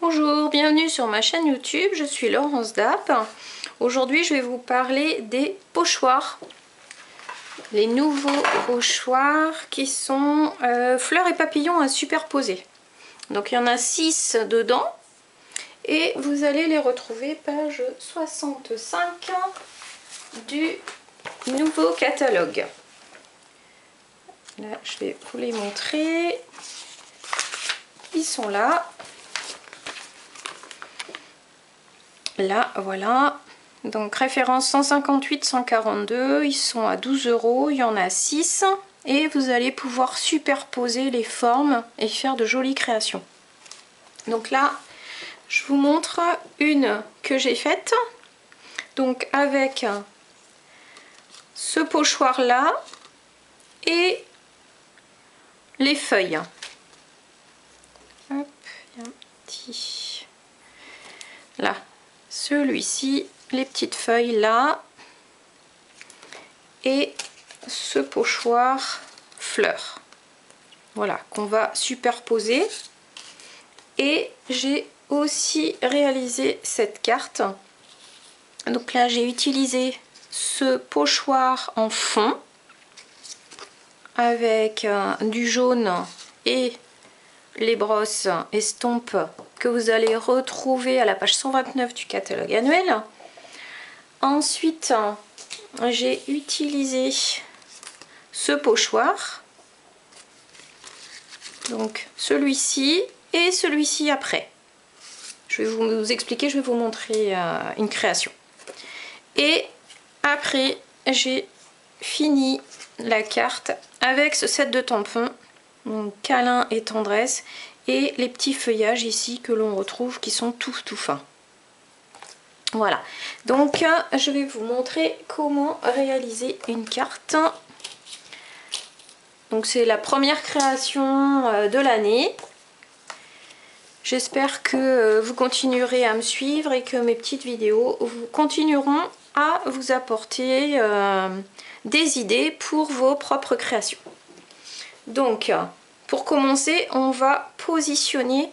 Bonjour, bienvenue sur ma chaîne YouTube, je suis Laurence Dapp. Aujourd'hui je vais vous parler des pochoirs. Les nouveaux pochoirs qui sont fleurs et papillons à superposer. Donc il y en a 6 dedans et vous allez les retrouver page 65 du nouveau catalogue. Là je vais vous les montrer. Ils sont là. Là, voilà. Donc référence 158-142. Ils sont à 12 €. Il y en a 6. Et vous allez pouvoir superposer les formes et faire de jolies créations. Donc là, je vous montre une que j'ai faite. Donc avec ce pochoir là et les feuilles. Hop, il y a un petit... Là, celui-ci, les petites feuilles là, et ce pochoir fleurs. Voilà, qu'on va superposer. Et j'ai aussi réalisé cette carte. Donc là, j'ai utilisé ce pochoir en fond avec du jaune et les brosses estampes que vous allez retrouver à la page 129 du catalogue annuel. Ensuite, j'ai utilisé ce pochoir, donc celui-ci et celui-ci après. Je vais vous expliquer, je vais vous montrer une création. Et après, j'ai fini la carte avec ce set de tampons, donc câlin et tendresse, et les petits feuillages ici que l'on retrouve qui sont tout fins. Voilà, donc je vais vous montrer comment réaliser une carte. Donc c'est la première création de l'année. J'espère que vous continuerez à me suivre et que mes petites vidéos vous continueront à vous apporter des idées pour vos propres créations. Donc pour commencer, on va positionner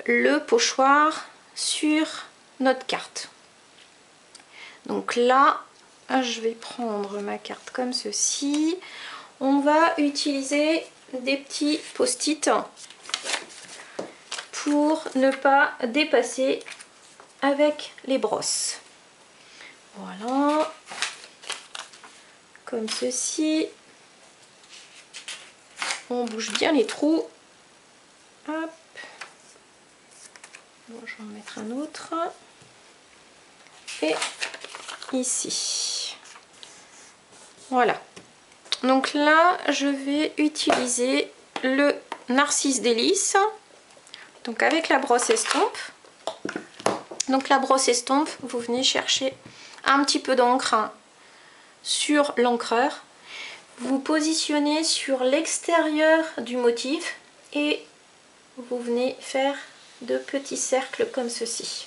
le pochoir sur notre carte. Donc là, je vais prendre ma carte comme ceci. On va utiliser des petits post-it pour ne pas dépasser avec les brosses. Voilà, comme ceci. On bouge bien les trous. Hop. Bon, je vais en mettre un autre. Et ici. Voilà. Donc là, je vais utiliser le Narcisse Délice. Donc avec la brosse estompe. Donc la brosse estompe, vous venez chercher un petit peu d'encre sur l'encreur. Vous positionnez sur l'extérieur du motif et vous venez faire de petits cercles comme ceci.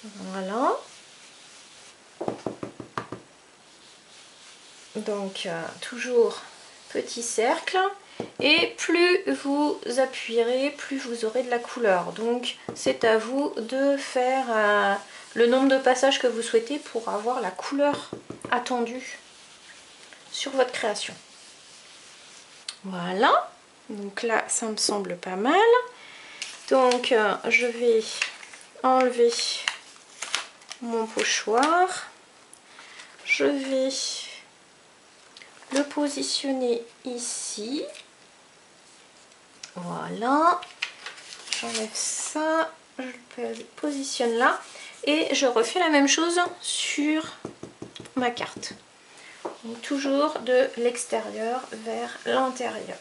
Voilà. Donc toujours petit cercle. Et plus vous appuierez, plus vous aurez de la couleur. Donc c'est à vous de faire le nombre de passages que vous souhaitez pour avoir la couleur attendue sur votre création. Voilà, donc là ça me semble pas mal. Donc je vais enlever mon pochoir, je vais le positionner ici. Voilà, j'enlève ça, je le positionne là et je refais la même chose sur ma carte. Donc, toujours de l'extérieur vers l'intérieur.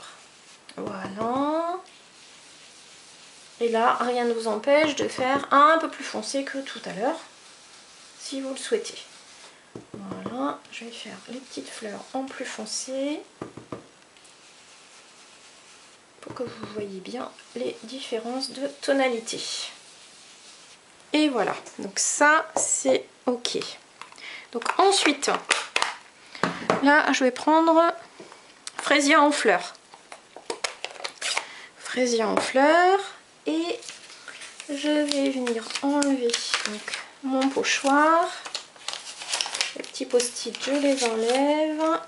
Voilà. Et là, rien ne vous empêche de faire un peu plus foncé que tout à l'heure, si vous le souhaitez. Voilà, je vais faire les petites fleurs en plus foncé pour que vous voyez bien les différences de tonalité. Et voilà, donc ça c'est ok. Donc ensuite, là je vais prendre fraisier en fleurs. Fraisier en fleurs et je vais venir enlever donc mon pochoir. Les petits post-it, je les enlève.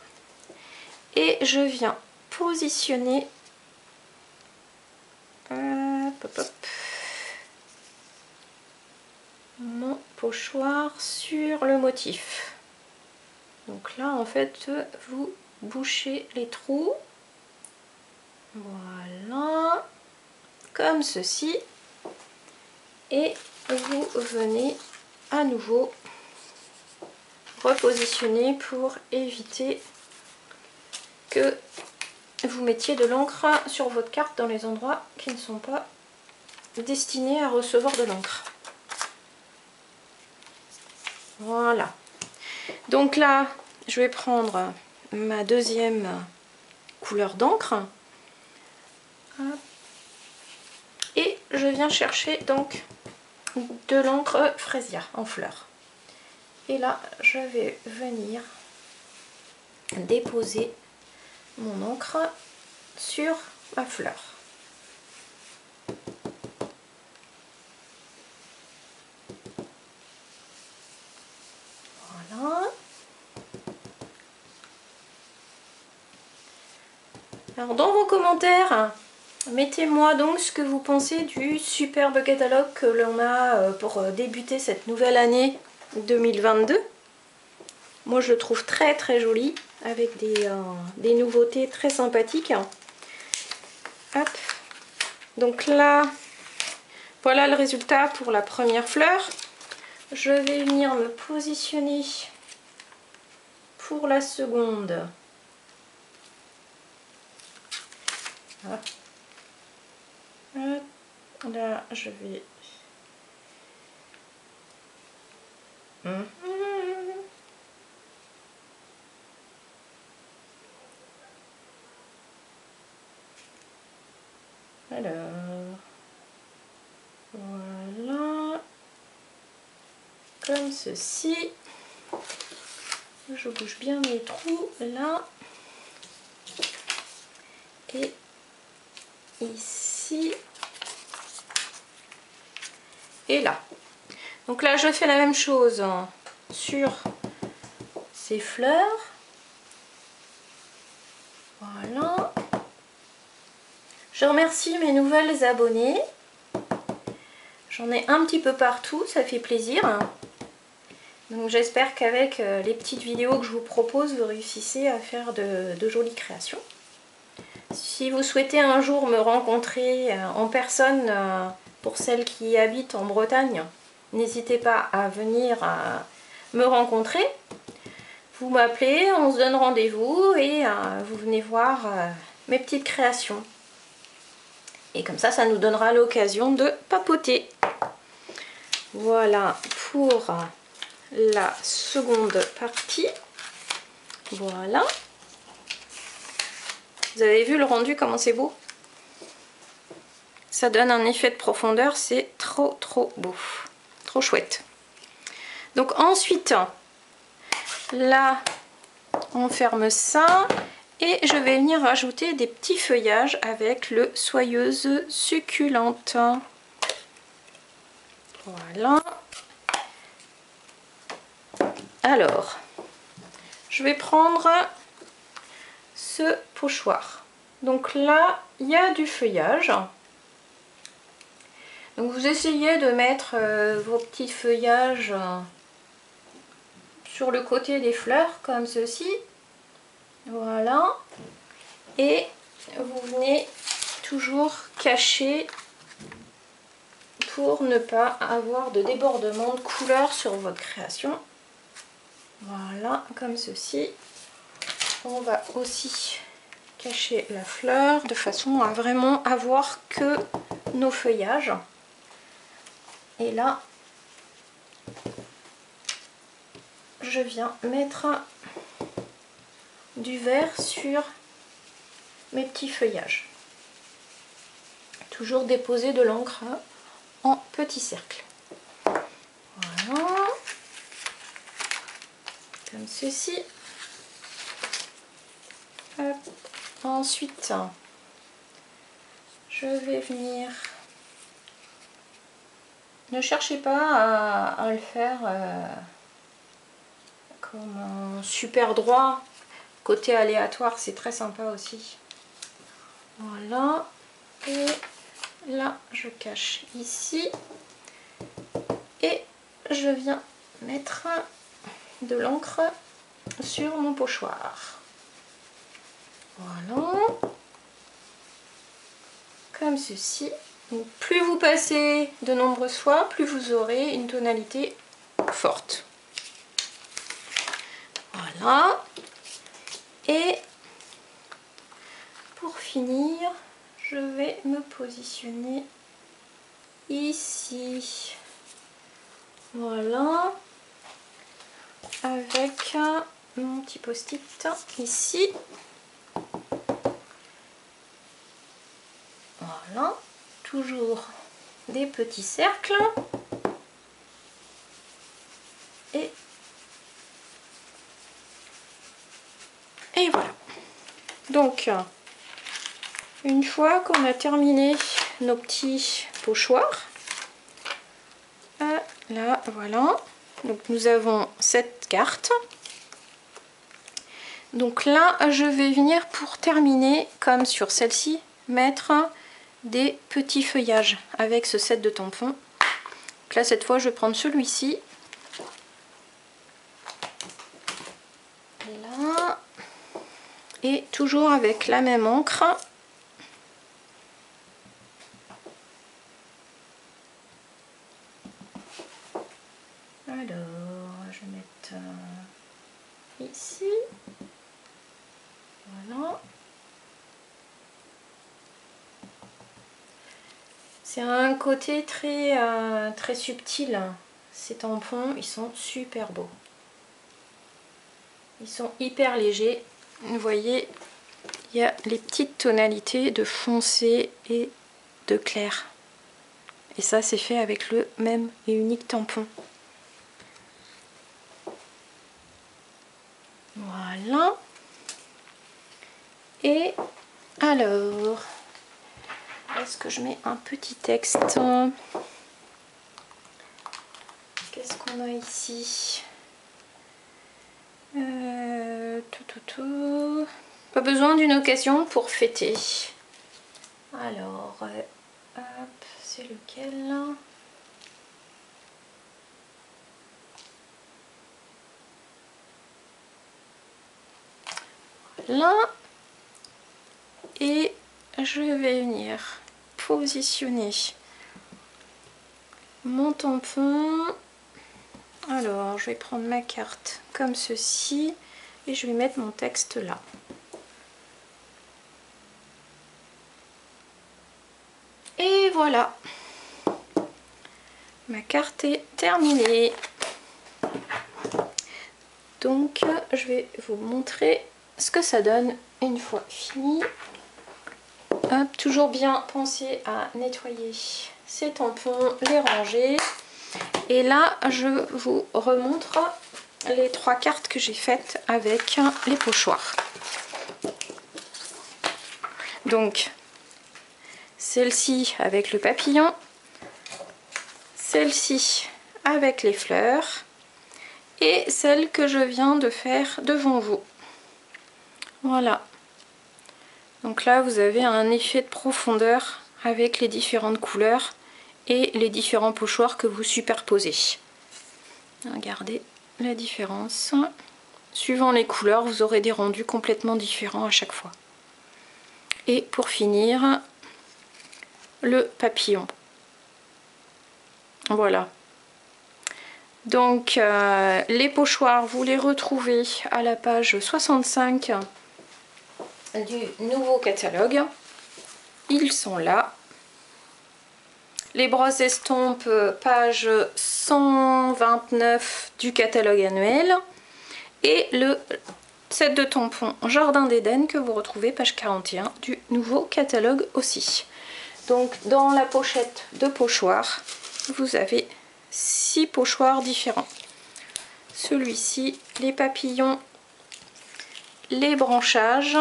Et je viens positionner mon pochoir sur le motif. Donc là, en fait, vous bouchez les trous. Voilà. Comme ceci. Et vous venez à nouveau repositionner pour éviter que vous mettiez de l'encre sur votre carte dans les endroits qui ne sont pas destinés à recevoir de l'encre. Voilà. Donc là, je vais prendre ma deuxième couleur d'encre. Et je viens chercher donc de l'encre fraisia en fleurs. Et là, je vais venir déposer mon encre sur ma fleur. Voilà. Alors dans vos commentaires, mettez-moi donc ce que vous pensez du superbe catalogue que l'on a pour débuter cette nouvelle année 2022. Moi je le trouve très très joli avec des nouveautés très sympathiques. Hop. Donc là, voilà le résultat pour la première fleur. Je vais venir me positionner pour la seconde. Voilà. Là, je vais... Alors, voilà, comme ceci. Je bouge bien mes trous là et ici et là. Donc là, je fais la même chose sur ces fleurs. Voilà. Je remercie mes nouvelles abonnées. J'en ai un petit peu partout, ça fait plaisir. Donc j'espère qu'avec les petites vidéos que je vous propose, vous réussissez à faire de jolies créations. Si vous souhaitez un jour me rencontrer en personne, pour celles qui habitent en Bretagne, n'hésitez pas à venir me rencontrer. Vous m'appelez, on se donne rendez-vous et vous venez voir mes petites créations. Et comme ça, ça nous donnera l'occasion de papoter. Voilà pour la seconde partie. Voilà. Vous avez vu le rendu, comment c'est beau? Ça donne un effet de profondeur, c'est trop beau. Trop chouette. Donc ensuite, là, on ferme ça. Et je vais venir rajouter des petits feuillages avec le Soyeuse Succulente. Voilà. Alors, je vais prendre ce pochoir. Donc là, il y a du feuillage. Donc vous essayez de mettre vos petits feuillages sur le côté des fleurs, comme ceci. Voilà. Et vous venez toujours cacher pour ne pas avoir de débordement de couleur sur votre création. Voilà, comme ceci. On va aussi cacher la fleur de façon à vraiment avoir que nos feuillages. Et là, je viens mettre du vert sur mes petits feuillages. Toujours déposer de l'encre en petits cercles. Voilà. Comme ceci. Hop. Ensuite, je vais venir Ne cherchez pas à le faire comme un super droit. Côté aléatoire, c'est très sympa aussi. Voilà. Et là, je cache ici. Et je viens mettre de l'encre sur mon pochoir. Voilà. Comme ceci. Donc, plus vous passez de nombreuses fois, plus vous aurez une tonalité forte. Voilà. Et pour finir, je vais me positionner ici. Voilà. Avec mon petit post-it ici. Voilà. Toujours des petits cercles. Et voilà. Donc, une fois qu'on a terminé nos petits pochoirs, là, voilà. Donc, nous avons cette carte. Donc là, je vais venir pour terminer, comme sur celle-ci, mettre des petits feuillages avec ce set de tampons. Donc là, cette fois, je vais prendre celui-ci. Là. Et toujours avec la même encre. Alors, je vais mettre ici. Voilà. C'est un côté très subtil. Ces tampons, ils sont super beaux. Ils sont hyper légers. Vous voyez, il y a les petites tonalités de foncé et de clair. Et ça, c'est fait avec le même et unique tampon. Voilà. Et alors, est-ce que je mets un petit texte? Qu'est-ce qu'on a ici? Pas besoin d'une occasion pour fêter. Alors, hop, c'est lequel là? Là. Et je vais venir positionner mon tampon. Alors, je vais prendre ma carte comme ceci et je vais mettre mon texte là. Et voilà, ma carte est terminée. Donc, je vais vous montrer ce que ça donne une fois fini. Hop, toujours bien penser à nettoyer ces tampons, les ranger. Et là, je vous remontre les 3 cartes que j'ai faites avec les pochoirs. Donc, celle-ci avec le papillon, celle-ci avec les fleurs et celle que je viens de faire devant vous. Voilà. Donc là, vous avez un effet de profondeur avec les différentes couleurs et les différents pochoirs que vous superposez. Regardez la différence. Suivant les couleurs, vous aurez des rendus complètement différents à chaque fois. Et pour finir, le papillon. Voilà. Donc les pochoirs, vous les retrouvez à la page 65 du nouveau catalogue. Ils sont là. Les brosses estampes, page 129 du catalogue annuel. Et le set de tampons Jardin d'Éden que vous retrouvez page 41 du nouveau catalogue aussi. Donc dans la pochette de pochoirs, vous avez 6 pochoirs différents. Celui-ci, les papillons, les branchages,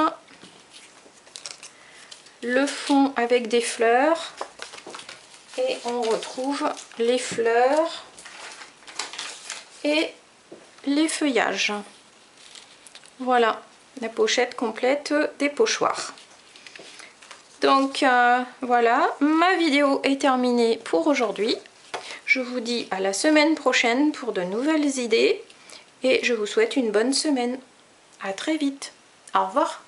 le fond avec des fleurs Et on retrouve les fleurs et les feuillages. Voilà la pochette complète des pochoirs. Donc voilà, ma vidéo est terminée pour aujourd'hui. Je vous dis à la semaine prochaine pour de nouvelles idées et je vous souhaite une bonne semaine. À très vite. Au revoir.